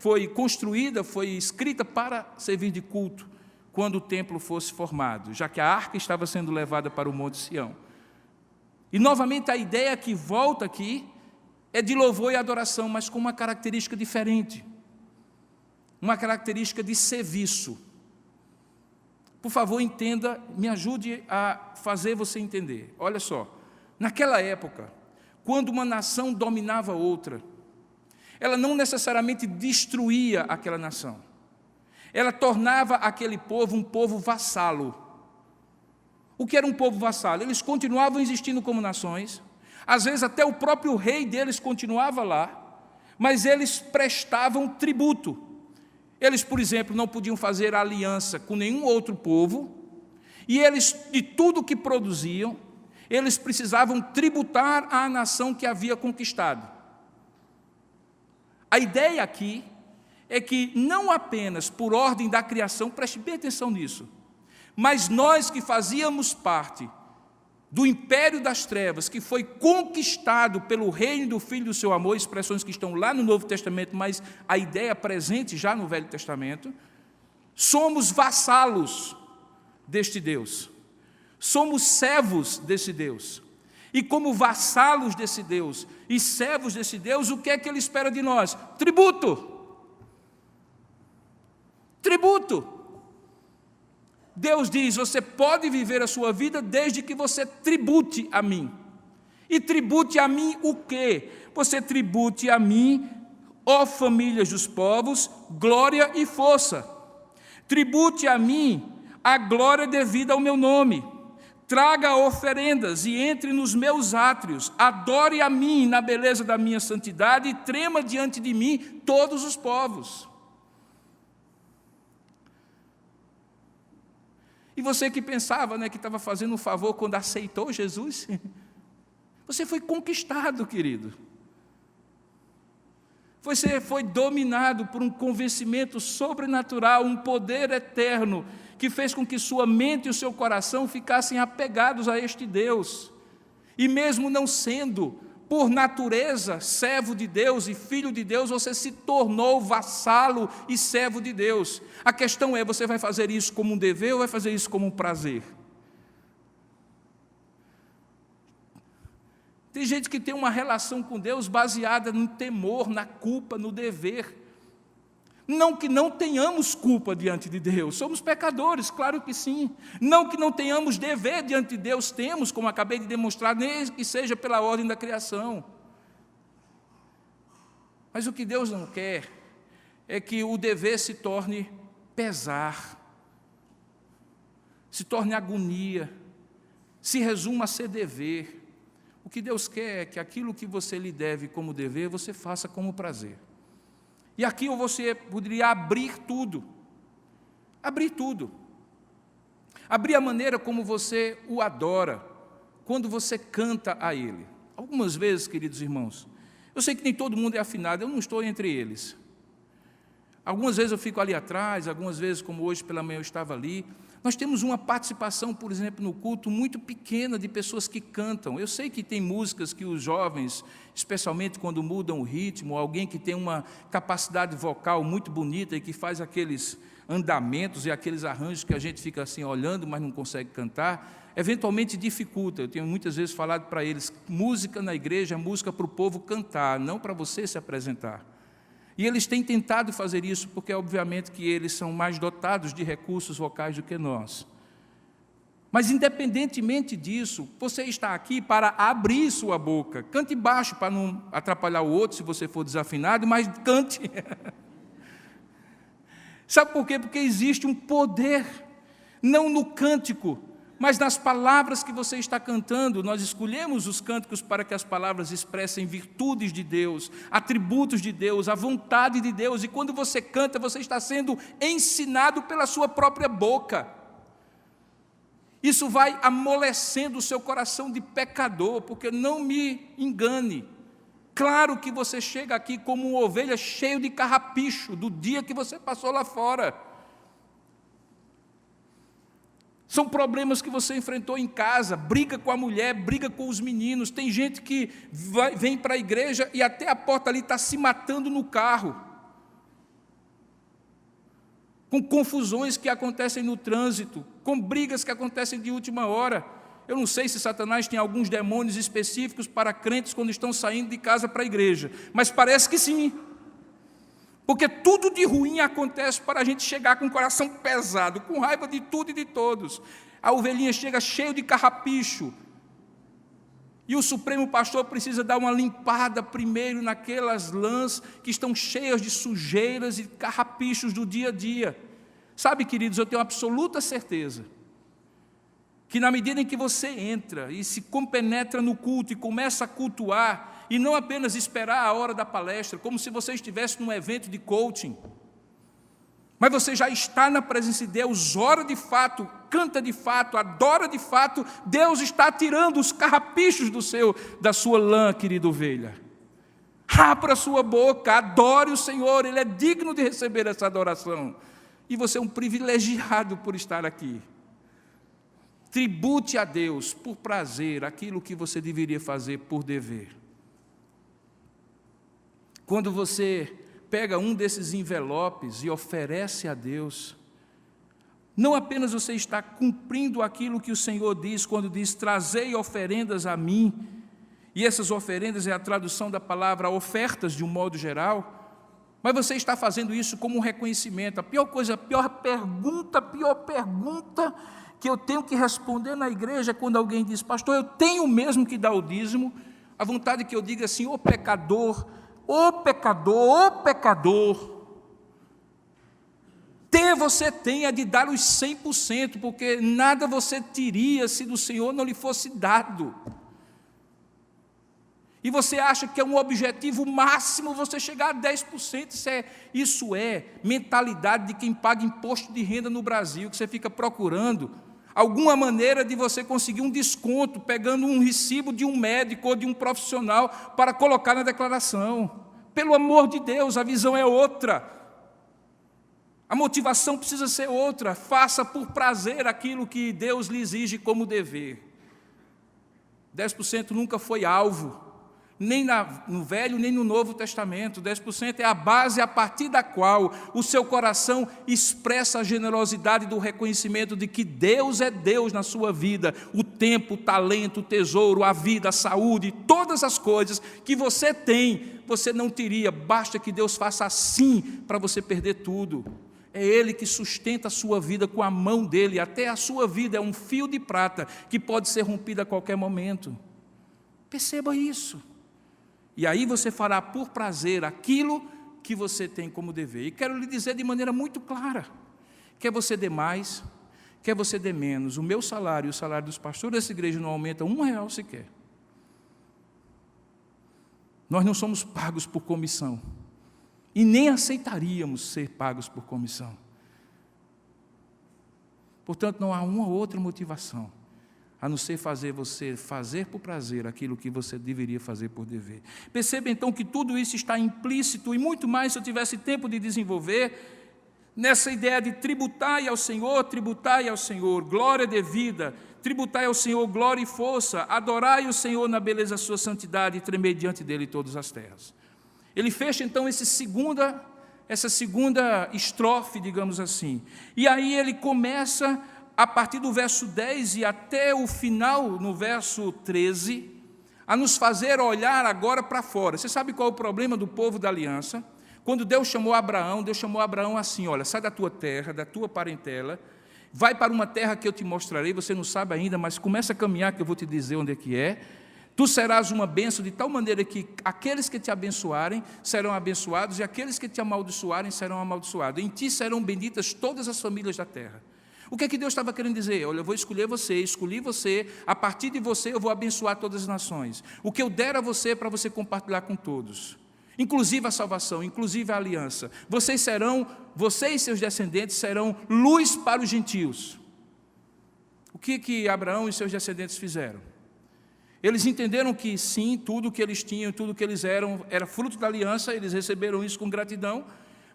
Speaker 1: foi construída, foi escrita para servir de culto, quando o templo fosse formado, já que a arca estava sendo levada para o Monte Sião. E, novamente, a ideia que volta aqui é de louvor e adoração, mas com uma característica diferente, uma característica de serviço. Por favor, entenda, me ajude a fazer você entender. Olha só, naquela época, quando uma nação dominava outra, ela não necessariamente destruía aquela nação. ela tornava aquele povo um povo vassalo. O que era um povo vassalo? Eles continuavam existindo como nações, às vezes até o próprio rei deles continuava lá, mas eles prestavam tributo. Eles, por exemplo, não podiam fazer aliança com nenhum outro povo, e eles, de tudo que produziam, eles precisavam tributar à nação que havia conquistado. A ideia aqui é que não apenas por ordem da criação, preste bem atenção nisso, mas nós que fazíamos parte do império das trevas, que foi conquistado pelo reino do Filho do seu amor, expressões que estão lá no Novo Testamento, mas a ideia presente já no Velho Testamento, somos vassalos deste Deus, somos servos desse Deus, e como vassalos desse Deus e servos desse Deus, o que é que Ele espera de nós? Tributo. Tributo. Deus diz, você pode viver a sua vida desde que você tribute a mim. E tribute a mim o quê? Você tribute a mim, ó famílias dos povos, glória e força. Tribute a mim a glória devida ao meu nome. Traga oferendas e entre nos meus átrios. Adore a mim na beleza da minha santidade e trema diante de mim todos os povos. E você que pensava, que estava fazendo um favor quando aceitou Jesus, você foi conquistado, querido. Você foi dominado por um convencimento sobrenatural, um poder eterno, que fez com que sua mente e o seu coração ficassem apegados a este Deus. E mesmo não sendo, por natureza, servo de Deus e filho de Deus, você se tornou vassalo e servo de Deus. A questão é, você vai fazer isso como um dever ou vai fazer isso como um prazer? Tem gente que tem uma relação com Deus baseada no temor, na culpa, no dever. Não que não tenhamos culpa diante de Deus, somos pecadores, claro que sim. Não que não tenhamos dever diante de Deus, temos, como acabei de demonstrar, nem que seja pela ordem da criação. Mas o que Deus não quer é que o dever se torne pesar, se torne agonia, se resuma a ser dever. O que Deus quer é que aquilo que você lhe deve como dever, você faça como prazer. E aqui você poderia abrir tudo. Abrir tudo. Abrir a maneira como você o adora, quando você canta a Ele. Algumas vezes, queridos irmãos, eu sei que nem todo mundo é afinado, eu não estou entre eles. Algumas vezes eu fico ali atrás, algumas vezes, como hoje pela manhã eu estava ali. Nós temos uma participação, por exemplo, no culto muito pequena de pessoas que cantam. Eu sei que tem músicas que os jovens, especialmente quando mudam o ritmo, alguém que tem uma capacidade vocal muito bonita e que faz aqueles andamentos e aqueles arranjos que a gente fica assim olhando, mas não consegue cantar, eventualmente dificulta. Eu tenho muitas vezes falado para eles, música na igreja é música para o povo cantar, não para você se apresentar. E eles têm tentado fazer isso, porque obviamente que eles são mais dotados de recursos vocais do que nós. Mas independentemente disso, você está aqui para abrir sua boca. Cante baixo para não atrapalhar o outro se você for desafinado, mas cante. Sabe por quê? Porque existe um poder, não no cântico, mas nas palavras que você está cantando. Nós escolhemos os cânticos para que as palavras expressem virtudes de Deus, atributos de Deus, a vontade de Deus, e quando você canta, você está sendo ensinado pela sua própria boca. Isso vai amolecendo o seu coração de pecador, porque não me engane, claro que você chega aqui como uma ovelha cheia de carrapicho, do dia que você passou lá fora. São problemas que você enfrentou em casa, briga com a mulher, briga com os meninos. Tem gente que vem para a igreja e até a porta ali está se matando no carro, com confusões que acontecem no trânsito, com brigas que acontecem de última hora. Eu não sei se Satanás tem alguns demônios específicos para crentes quando estão saindo de casa para a igreja, mas parece que sim. Porque tudo de ruim acontece para a gente chegar com o coração pesado, com raiva de tudo e de todos. A ovelhinha chega cheia de carrapicho. E o Supremo Pastor precisa dar uma limpada primeiro naquelas lãs que estão cheias de sujeiras e carrapichos do dia a dia. Sabe, queridos, eu tenho absoluta certeza que na medida em que você entra e se compenetra no culto e começa a cultuar, e não apenas esperar a hora da palestra, como se você estivesse num evento de coaching, mas você já está na presença de Deus, ora de fato, canta de fato, adora de fato, Deus está tirando os carrapichos da sua lã, querida ovelha. Abra a sua boca, adore o Senhor, Ele é digno de receber essa adoração. E você é um privilegiado por estar aqui. Tribute a Deus por prazer aquilo que você deveria fazer por dever. Quando você pega um desses envelopes e oferece a Deus, não apenas você está cumprindo aquilo que o Senhor diz quando diz: trazei oferendas a mim, e essas oferendas é a tradução da palavra ofertas de um modo geral, mas você está fazendo isso como um reconhecimento. A pior coisa, a pior pergunta que eu tenho que responder na igreja é quando alguém diz: pastor, eu tenho mesmo que dar o dízimo. A vontade que eu diga assim: ô pecador, ô pecador, ô pecador. Você tem de dar os 100%, porque nada você teria se do Senhor não lhe fosse dado. E você acha que é um objetivo máximo você chegar a 10%, isso é mentalidade de quem paga imposto de renda no Brasil, que você fica procurando alguma maneira de você conseguir um desconto, pegando um recibo de um médico ou de um profissional para colocar na declaração. Pelo amor de Deus, a visão é outra. A motivação precisa ser outra. Faça por prazer aquilo que Deus lhe exige como dever. 10% nunca foi alvo, nem no Velho, nem no Novo Testamento. 10% é a base a partir da qual o seu coração expressa a generosidade do reconhecimento de que Deus é Deus na sua vida. O tempo, o talento, o tesouro, a vida, a saúde, todas as coisas que você tem, você não teria. Basta que Deus faça assim para você perder tudo. É Ele que sustenta a sua vida com a mão dEle. Até a sua vida é um fio de prata que pode ser rompido a qualquer momento. Perceba isso. E aí você fará por prazer aquilo que você tem como dever. E quero lhe dizer de maneira muito clara: quer você dê mais, quer você dê menos, o meu salário e o salário dos pastores dessa igreja não aumentam R$1 sequer. Nós não somos pagos por comissão. E nem aceitaríamos ser pagos por comissão. Portanto, não há uma outra motivação a não ser fazer você fazer por prazer aquilo que você deveria fazer por dever. Perceba então que tudo isso está implícito, e muito mais se eu tivesse tempo de desenvolver, nessa ideia de tributai ao Senhor, glória devida, tributai ao Senhor glória e força, adorai o Senhor na beleza da sua santidade e tremei diante dele todas as terras. Ele fecha então essa segunda estrofe, digamos assim, e aí ele começa a partir do verso 10 e até o final, no verso 13, a nos fazer olhar agora para fora. Você sabe qual é o problema do povo da aliança? Quando Deus chamou Abraão assim: olha, sai da tua terra, da tua parentela, vai para uma terra que eu te mostrarei, você não sabe ainda, mas começa a caminhar que eu vou te dizer onde é que é. Tu serás uma bênção de tal maneira que aqueles que te abençoarem serão abençoados e aqueles que te amaldiçoarem serão amaldiçoados. Em ti serão benditas todas as famílias da terra. O que é que Deus estava querendo dizer? Olha, eu vou escolher você, escolhi você, a partir de você eu vou abençoar todas as nações. O que eu der a você é para você compartilhar com todos, inclusive a salvação, inclusive a aliança. Você e seus descendentes serão luz para os gentios. O que Abraão e seus descendentes fizeram? Eles entenderam que sim, tudo que eles tinham, tudo que eles eram, era fruto da aliança, eles receberam isso com gratidão,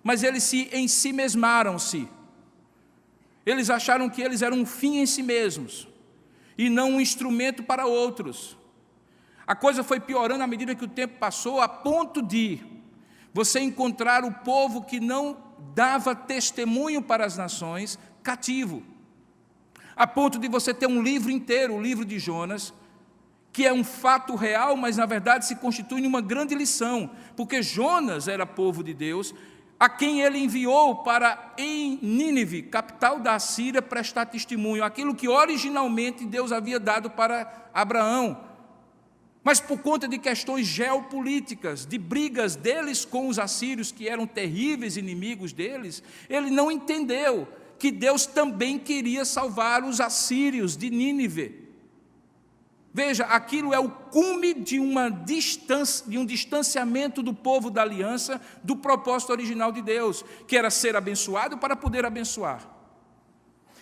Speaker 1: mas eles se ensimesmaram-se. Eles acharam que eles eram um fim em si mesmos, e não um instrumento para outros. A coisa foi piorando à medida que o tempo passou, a ponto de você encontrar o povo que não dava testemunho para as nações, cativo. A ponto de você ter um livro inteiro, o livro de Jonas, que é um fato real, mas na verdade se constitui numa grande lição, porque Jonas era povo de Deus, a quem ele enviou para em Nínive, capital da Assíria, prestar testemunho, aquilo que originalmente Deus havia dado para Abraão. Mas por conta de questões geopolíticas, de brigas deles com os assírios, que eram terríveis inimigos deles, ele não entendeu que Deus também queria salvar os assírios de Nínive. Veja, aquilo é o cume de um distanciamento do povo da aliança do propósito original de Deus, que era ser abençoado para poder abençoar.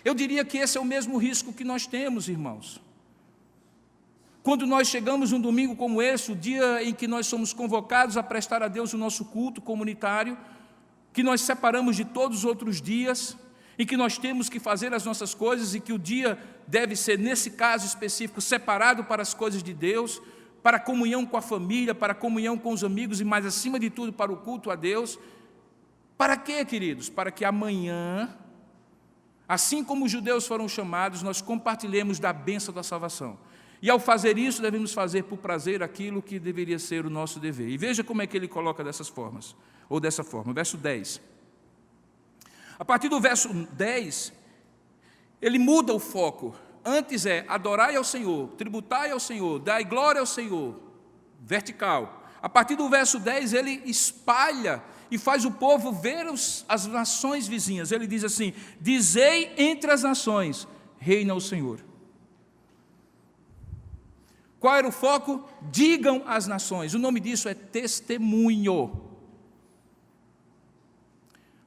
Speaker 1: Eu diria que esse é o mesmo risco que nós temos, irmãos. Quando nós chegamos um domingo como esse, o dia em que nós somos convocados a prestar a Deus o nosso culto comunitário, que nós separamos de todos os outros dias, em que nós temos que fazer as nossas coisas e que o dia deve ser, nesse caso específico, separado para as coisas de Deus, para a comunhão com a família, para a comunhão com os amigos e, mais acima de tudo, para o culto a Deus. Para quê, queridos? Para que amanhã, assim como os judeus foram chamados, nós compartilhemos da bênção da salvação. E ao fazer isso, devemos fazer por prazer aquilo que deveria ser o nosso dever. E veja como é que ele coloca dessas formas, ou dessa forma, verso 10. A partir do verso 10, ele muda o foco. Antes é adorai ao Senhor, tributai ao Senhor, dai glória ao Senhor, vertical. A partir do verso 10, ele espalha e faz o povo ver as nações vizinhas. Ele diz assim: dizei entre as nações, reina o Senhor. Qual era o foco? Digam às nações. O nome disso é testemunho.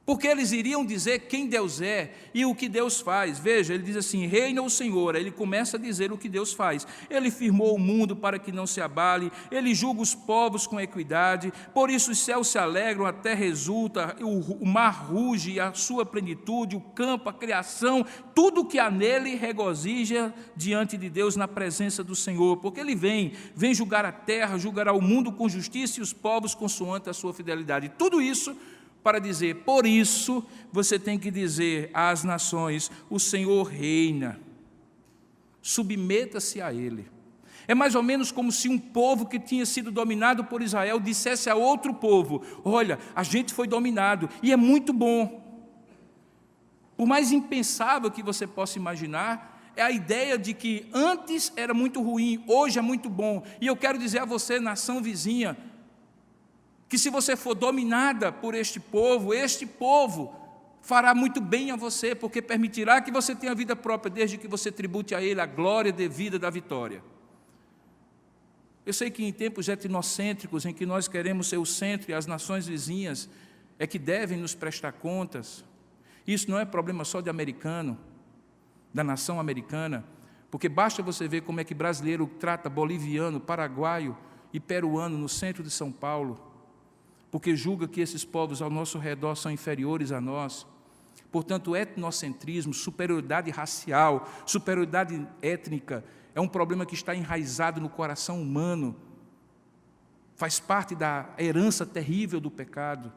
Speaker 1: Porque eles iriam dizer quem Deus é e o que Deus faz. Veja, ele diz assim, reina o Senhor. Ele começa a dizer o que Deus faz. Ele firmou o mundo para que não se abale, ele julga os povos com equidade, por isso os céus se alegram, a terra exulta, o mar ruge, e a sua plenitude, o campo, a criação, tudo que há nele regozija diante de Deus na presença do Senhor, porque ele vem julgar a terra, julgará o mundo com justiça e os povos consoante a sua fidelidade. Tudo isso para dizer, por isso, você tem que dizer às nações, o Senhor reina, submeta-se a Ele. É mais ou menos como se um povo que tinha sido dominado por Israel dissesse a outro povo, olha, a gente foi dominado e é muito bom. Por mais impensável que você possa imaginar, é a ideia de que antes era muito ruim, hoje é muito bom. E eu quero dizer a você, nação vizinha, que se você for dominada por este povo fará muito bem a você, porque permitirá que você tenha vida própria, desde que você tribute a Ele a glória devida da vitória. Eu sei que em tempos etnocêntricos, em que nós queremos ser o centro e as nações vizinhas é que devem nos prestar contas, isso não é problema só de americano, da nação americana, porque basta você ver como é que brasileiro trata boliviano, paraguaio e peruano no centro de São Paulo, porque julga que esses povos ao nosso redor são inferiores a nós. Portanto, etnocentrismo, superioridade racial, superioridade étnica, é um problema que está enraizado no coração humano, faz parte da herança terrível do pecado.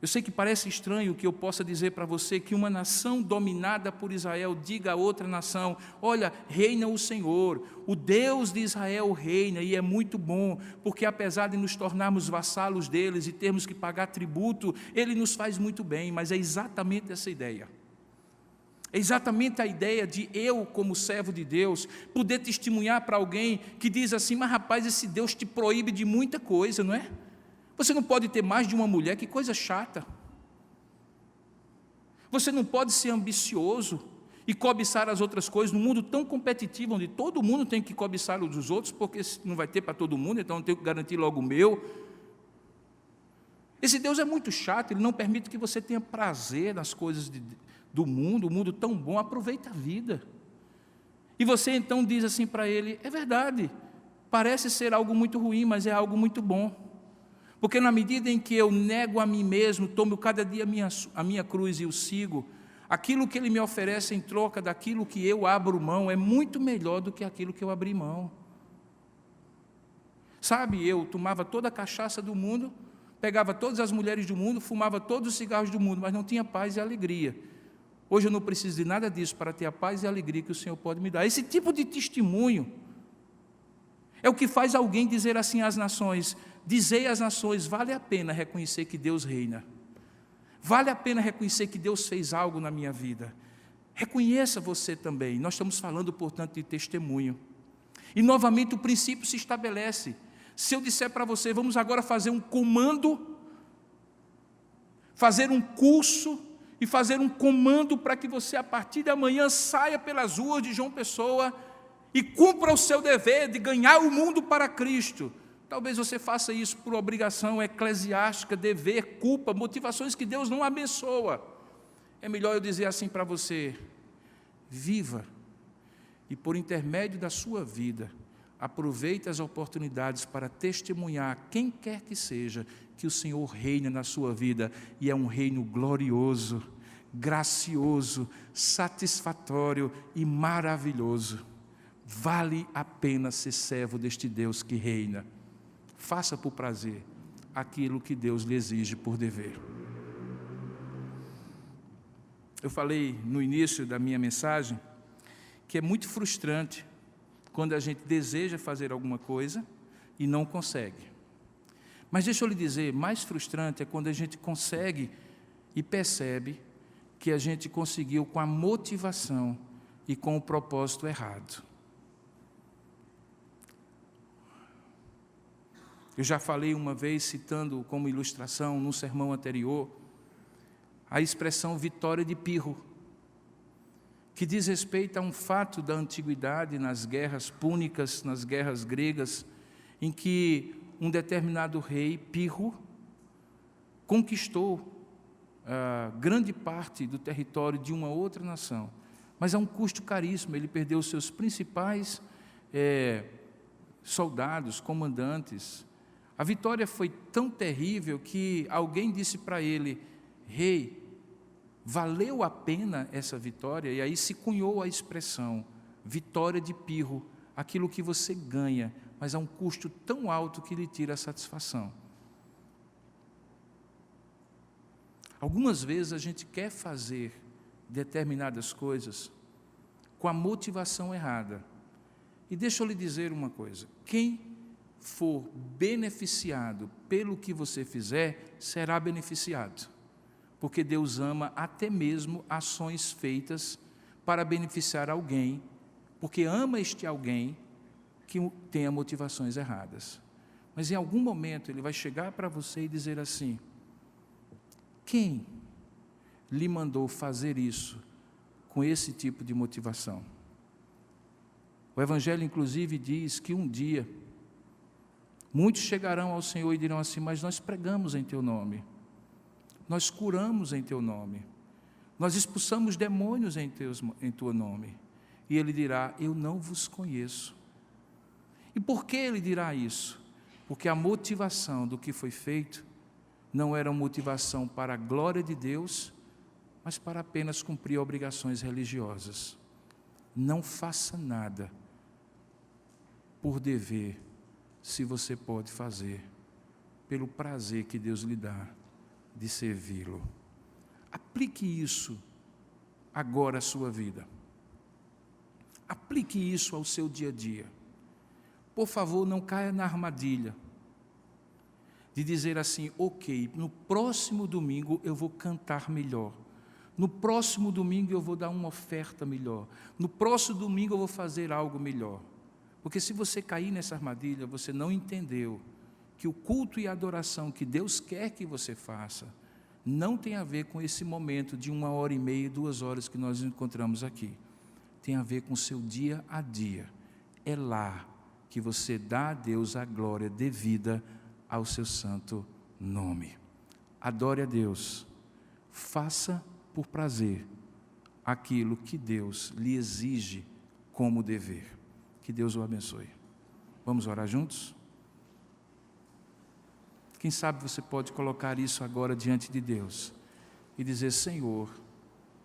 Speaker 1: Eu sei que parece estranho que eu possa dizer para você que uma nação dominada por Israel diga a outra nação, olha, reina o Senhor, o Deus de Israel reina, e é muito bom, porque apesar de nos tornarmos vassalos deles e termos que pagar tributo, Ele nos faz muito bem, mas é exatamente essa ideia. É exatamente a ideia de eu, como servo de Deus, poder testemunhar para alguém que diz assim, mas rapaz, esse Deus te proíbe de muita coisa, não é? Você não pode ter mais de uma mulher, que coisa chata. Você não pode ser ambicioso e cobiçar as outras coisas num mundo tão competitivo, onde todo mundo tem que cobiçar os dos outros, porque não vai ter para todo mundo, então eu tenho que garantir logo o meu. Esse Deus é muito chato, Ele não permite que você tenha prazer nas coisas do mundo, um mundo tão bom, aproveita a vida. E você então diz assim para Ele, é verdade, parece ser algo muito ruim, mas é algo muito bom. Porque na medida em que eu nego a mim mesmo, tomo cada dia a minha cruz e o sigo, aquilo que Ele me oferece em troca daquilo que eu abro mão é muito melhor do que aquilo que eu abri mão. Sabe, eu tomava toda a cachaça do mundo, pegava todas as mulheres do mundo, fumava todos os cigarros do mundo, mas não tinha paz e alegria. Hoje eu não preciso de nada disso para ter a paz e a alegria que o Senhor pode me dar. Esse tipo de testemunho é o que faz alguém dizer assim às nações, dizei às nações, vale a pena reconhecer que Deus reina. Vale a pena reconhecer que Deus fez algo na minha vida. Reconheça você também. Nós estamos falando, portanto, de testemunho. E, novamente, o princípio se estabelece. Se eu disser para você, vamos agora fazer um comando, fazer um curso e fazer um comando para que você, a partir de amanhã, saia pelas ruas de João Pessoa e cumpra o seu dever de ganhar o mundo para Cristo. Talvez você faça isso por obrigação eclesiástica, dever, culpa, motivações que Deus não abençoa. É melhor eu dizer assim para você: viva, e por intermédio da sua vida, aproveite as oportunidades para testemunhar, quem quer que seja, que o Senhor reina na sua vida, e é um reino glorioso, gracioso, satisfatório e maravilhoso. Vale a pena ser servo deste Deus que reina. Faça por prazer aquilo que Deus lhe exige por dever. Eu falei no início da minha mensagem que é muito frustrante quando a gente deseja fazer alguma coisa e não consegue. Mas deixa eu lhe dizer, mais frustrante é quando a gente consegue e percebe que a gente conseguiu com a motivação e com o propósito errado. Eu já falei uma vez, citando como ilustração, num sermão anterior, a expressão vitória de Pirro, que diz respeito a um fato da antiguidade, nas guerras púnicas, nas guerras gregas, em que um determinado rei, Pirro, conquistou grande parte do território de uma outra nação, mas a um custo caríssimo. Ele perdeu os seus principais soldados, comandantes. A vitória foi tão terrível que alguém disse para ele: rei, valeu a pena essa vitória? E aí se cunhou a expressão, vitória de Pirro, aquilo que você ganha, mas a um custo tão alto que lhe tira a satisfação. Algumas vezes a gente quer fazer determinadas coisas com a motivação errada. E deixa eu lhe dizer uma coisa: quem for beneficiado pelo que você fizer, será beneficiado. Porque Deus ama até mesmo ações feitas para beneficiar alguém, porque ama este alguém que tenha motivações erradas. Mas em algum momento Ele vai chegar para você e dizer assim: quem lhe mandou fazer isso com esse tipo de motivação? O Evangelho, inclusive, diz que um dia muitos chegarão ao Senhor e dirão assim: mas nós pregamos em Teu nome, nós curamos em Teu nome, nós expulsamos demônios em Teu nome. E Ele dirá: eu não vos conheço. E por que Ele dirá isso? Porque a motivação do que foi feito não era uma motivação para a glória de Deus, mas para apenas cumprir obrigações religiosas. Não faça nada por dever, se você pode fazer pelo prazer que Deus lhe dá de servi-lo. Aplique isso agora à sua vida. Aplique isso ao seu dia a dia. Por favor, não caia na armadilha de dizer assim: ok, no próximo domingo eu vou cantar melhor, no próximo domingo eu vou dar uma oferta melhor, no próximo domingo eu vou fazer algo melhor. Porque se você cair nessa armadilha, você não entendeu que o culto e a adoração que Deus quer que você faça não tem a ver com esse momento de 1h30, 2 horas que nós encontramos aqui. Tem a ver com o seu dia a dia. É lá que você dá a Deus a glória devida ao seu santo nome. Adore a Deus. Faça por prazer aquilo que Deus lhe exige como dever. Que Deus o abençoe. Vamos orar juntos? Quem sabe você pode colocar isso agora diante de Deus e dizer: Senhor,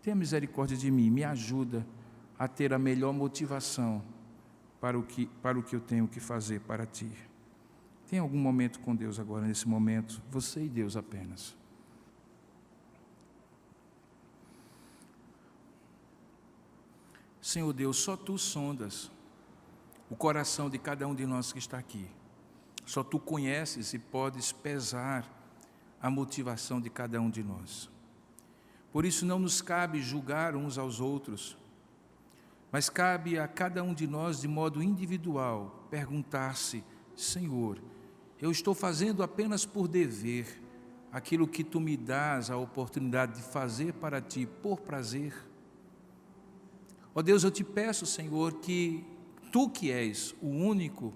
Speaker 1: tenha misericórdia de mim, me ajuda a ter a melhor motivação para o que eu tenho que fazer para Ti. Tem algum momento com Deus agora, nesse momento, você e Deus apenas. Senhor Deus, só Tu sondas o coração de cada um de nós que está aqui. Só Tu conheces e podes pesar a motivação de cada um de nós. Por isso não nos cabe julgar uns aos outros, mas cabe a cada um de nós, de modo individual, perguntar-se: Senhor, eu estou fazendo apenas por dever aquilo que Tu me dás a oportunidade de fazer para Ti por prazer. Ó Deus, eu Te peço, Senhor, que Tu que és o único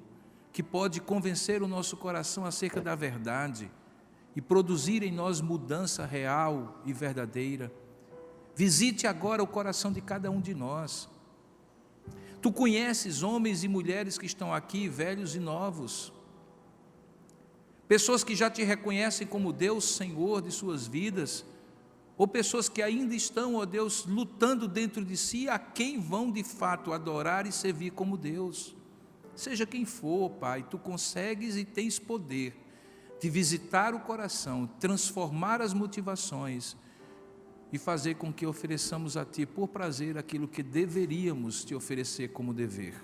Speaker 1: que pode convencer o nosso coração acerca da verdade e produzir em nós mudança real e verdadeira, visite agora o coração de cada um de nós. Tu conheces homens e mulheres que estão aqui, velhos e novos, pessoas que já Te reconhecem como Deus, Senhor de suas vidas, ou pessoas que ainda estão, ó Deus, lutando dentro de si a quem vão de fato adorar e servir como Deus. Seja quem for, Pai, Tu consegues e tens poder de visitar o coração, transformar as motivações e fazer com que ofereçamos a Ti por prazer aquilo que deveríamos Te oferecer como dever.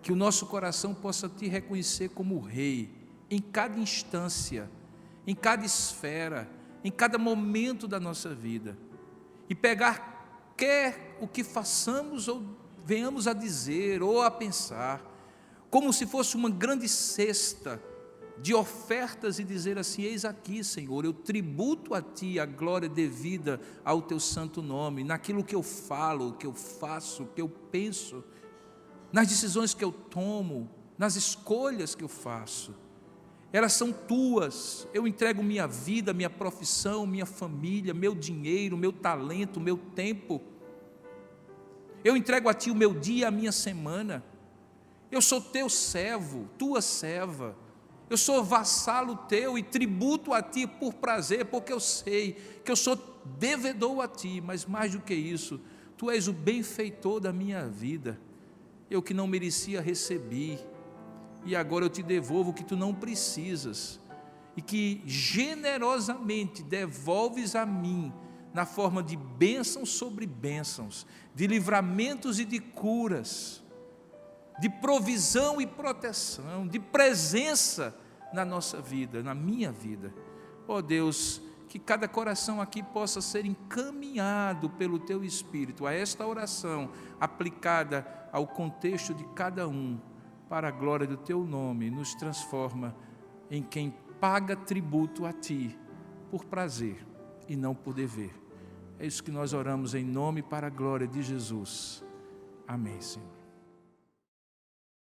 Speaker 1: Que o nosso coração possa Te reconhecer como Rei em cada instância, em cada esfera, em cada momento da nossa vida, e pegar quer o que façamos ou venhamos a dizer ou a pensar, como se fosse uma grande cesta de ofertas e dizer assim: eis aqui, Senhor, eu tributo a Ti a glória devida ao Teu santo nome, naquilo que eu falo, que eu faço, que eu penso, nas decisões que eu tomo, nas escolhas que eu faço. Elas são Tuas, eu entrego minha vida, minha profissão, minha família, meu dinheiro, meu talento, meu tempo. Eu entrego a Ti o meu dia, a minha semana. Eu sou Teu servo, Tua serva. Eu sou vassalo Teu e tributo a Ti por prazer, porque eu sei que eu sou devedor a Ti, mas mais do que isso, Tu és o benfeitor da minha vida. Eu que não merecia recebi, e agora eu Te devolvo o que Tu não precisas, e que generosamente devolves a mim, na forma de bênçãos sobre bênçãos, de livramentos e de curas, de provisão e proteção, de presença na nossa vida, na minha vida. Ó Deus, que cada coração aqui possa ser encaminhado pelo Teu Espírito a esta oração, aplicada ao contexto de cada um, para a glória do Teu nome, nos transforma em quem paga tributo a Ti, por prazer e não por dever. É isso que nós oramos em nome e para a glória de Jesus. Amém, Senhor.